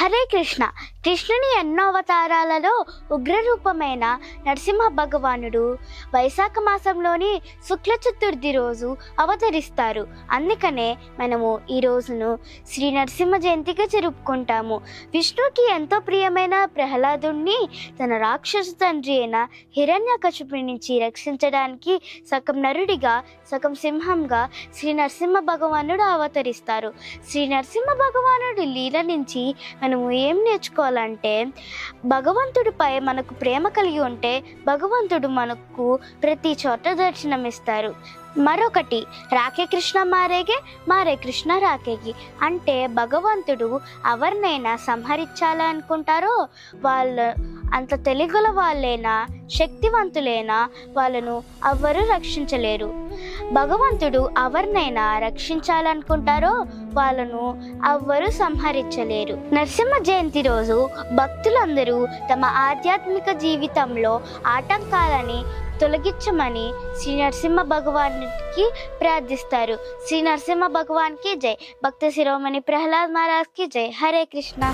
హరే కృష్ణ. కృష్ణుని ఎన్నో అవతారాలలో ఉగ్రరూపమైన నరసింహ భగవానుడు వైశాఖ మాసంలోని శుక్ల చతుర్థి రోజు అవతరిస్తారు. అందుకనే మనము ఈ రోజును శ్రీ నరసింహ జయంతిగా జరుపుకుంటాము. విష్ణుకి ఎంతో ప్రియమైన ప్రహ్లాదుణ్ణి తన రాక్షస తండ్రి అయిన హిరణ్యకశిపుని నుంచి రక్షించడానికి సగం నరుడిగా సగం సింహంగా శ్రీ నరసింహ భగవానుడు అవతరిస్తారు. శ్రీ నరసింహ భగవానుడి లీల నుంచి మనము ఏం నేర్చుకోవాలంటే, భగవంతుడిపై మనకు ప్రేమ కలిగి ఉంటే భగవంతుడు మనకు ప్రతి చోట దర్శనమిస్తారు. మరొకటి, రాకే కృష్ణ మారేగే, మారే కృష్ణ రాకేగి అంటే భగవంతుడు ఎవరినైనా సంహరించాలనుకుంటారో వాళ్ళు అంత తెలివిగల వాళ్ళైనా శక్తివంతులైనా వాళ్ళను ఎవ్వరూ రక్షించలేరు. భగవంతుడు ఎవరినైనా రక్షించాలనుకుంటారో వాళ్ళను ఎవ్వరూ సంహరించలేరు. నరసింహ జయంతి రోజు భక్తులందరూ తమ ఆధ్యాత్మిక జీవితంలో ఆటంకాలని తొలగించమని శ్రీ నరసింహ భగవానికి ప్రార్థిస్తారు. శ్రీ నరసింహ భగవాన్కి జై. భక్త శిరోమణి ప్రహ్లాద్ మహారాజ్కి జై. హరే కృష్ణ.